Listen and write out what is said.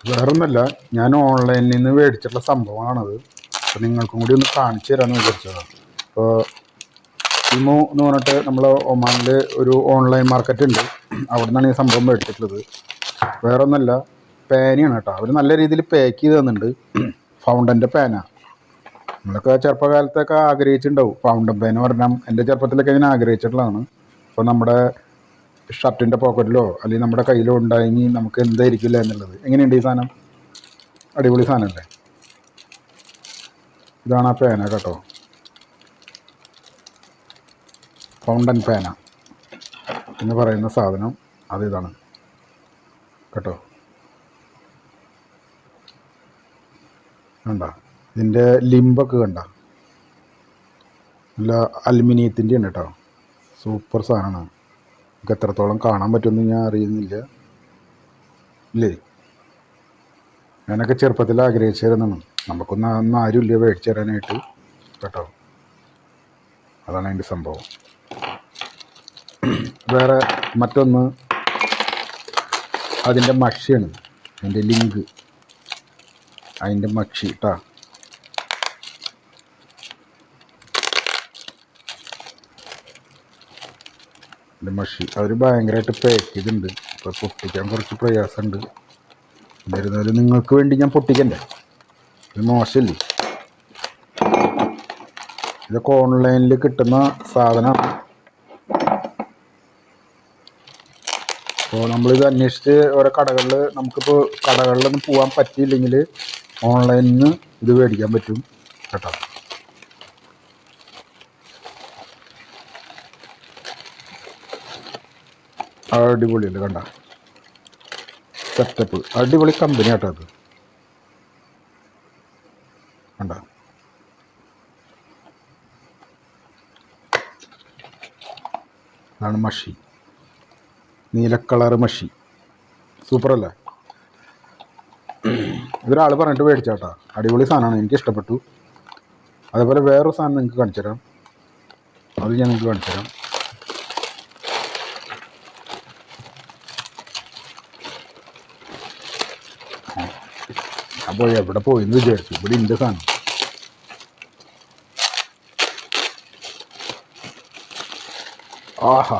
വേറൊന്നുമല്ല, ഞാൻ ഓൺലൈനിൽ നിന്ന് മേടിച്ചിട്ടുള്ള സംഭവമാണത്. അപ്പോൾ നിങ്ങൾക്കും കൂടി ഒന്ന് കാണിച്ചു തരാമെന്ന് വിചാരിച്ചതാണ്. അപ്പോൾ ഇമോ എന്ന് പറഞ്ഞിട്ട് നമ്മൾ ഒമാനിൽ ഒരു ഓൺലൈൻ മാർക്കറ്റ് ഉണ്ട്, അവിടെ നിന്നാണ് ഈ സംഭവം മേടിച്ചിട്ടുള്ളത്. വേറൊന്നുമല്ല, പേനയാണ് കേട്ടോ. അവർ നല്ല രീതിയിൽ പാക്ക് ചെയ്ത് തന്നിട്ടുണ്ട്. ഫൗണ്ടൻ്റെ പേന നമ്മളൊക്കെ ചെറുപ്പകാലത്തൊക്കെ ആഗ്രഹിച്ചിട്ടുണ്ടാവും. ഫൗണ്ടൻ പേന പറഞ്ഞാൽ എൻ്റെ ചെറുപ്പത്തിലൊക്കെ ഞാൻ ആഗ്രഹിച്ചിട്ടുള്ളതാണ്. അപ്പോൾ നമ്മുടെ ഷർട്ടിൻ്റെ പോക്കറ്റിലോ അല്ലെങ്കിൽ നമ്മുടെ കയ്യിലോ ഉണ്ടായെങ്കിൽ നമുക്ക് എന്തായിരിക്കില്ല എന്നുള്ളത്. എങ്ങനെയുണ്ട് ഈ സാധനം? അടിപൊളി സാധനമല്ലേ? ഇതാണ് ആ പേന കേട്ടോ, ഫൗണ്ടൻ പേന എന്ന് പറയുന്ന സാധനം. അത് ഇതാണ് കേട്ടോ. കണ്ട, ഇതിൻ്റെ ലിമ്പൊക്കെ കണ്ട, നല്ല അലുമിനിയത്തിൻ്റെയാണ് കേട്ടോ. സൂപ്പർ സാധനമാണ്. നമുക്ക് എത്രത്തോളം കാണാൻ പറ്റുമെന്ന് ഞാൻ അറിയുന്നില്ല ഇല്ലേ. ഞാനൊക്കെ ചെറുപ്പത്തിൽ ആഗ്രഹിച്ചിരുന്നതാണ്. നമുക്കൊന്നും ആരുമില്ല മേടിച്ചു തരാനായിട്ട് കേട്ടോ. അതാണ് അതിൻ്റെ സംഭവം. വേറെ മറ്റൊന്ന് അതിൻ്റെ മഷിയാണ്, അതിൻ്റെ ലിങ്ക്, അതിൻ്റെ മഷി കേട്ടോ. അതിൻ്റെ മഷി അവർ ഭയങ്കരമായിട്ട് പാക്ക് ചെയ്തിട്ടുണ്ട്. അപ്പോൾ പൊട്ടിക്കാൻ കുറച്ച് പ്രയാസമുണ്ട്. എന്നിരുന്നാലും നിങ്ങൾക്ക് വേണ്ടി ഞാൻ പൊട്ടിക്കണ്ടേ, ഇത് മോശമല്ലേ? ഇതൊക്കെ ഓൺലൈനിൽ കിട്ടുന്ന സാധനമാണ്. അപ്പോൾ നമ്മളിത് അന്വേഷിച്ച് ഓരോ കടകളിൽ, നമുക്കിപ്പോൾ കടകളിലൊന്നും പോകാൻ പറ്റിയില്ലെങ്കിൽ ഓൺലൈനിൽ നിന്ന് ഇത് മേടിക്കാൻ പറ്റും കേട്ടോ. അടിപൊളിയല്ലേ? കണ്ട സെറ്റപ്പ്, അടിപൊളി കമ്പനി കേട്ടോ അത്. കണ്ട, അതാണ് മഷി, നീല കളറ് മഷി. സൂപ്പറല്ലേ? ഇതൊരാൾ പറഞ്ഞിട്ട് മേടിച്ചാട്ടോ. അടിപൊളി സാധനമാണ്, എനിക്ക് ഇഷ്ടപ്പെട്ടു. അതേപോലെ വേറൊരു സാധനം നിങ്ങൾക്ക് കാണിച്ചു തരാം, അത് ഞാൻ നിങ്ങൾക്ക് കാണിച്ചു തരാം. അപ്പോൾ എവിടെ പോയെന്ന് വിചാരിച്ചു, ഇവിടെ ഇൻ്റെ സാധനം. ആഹാ,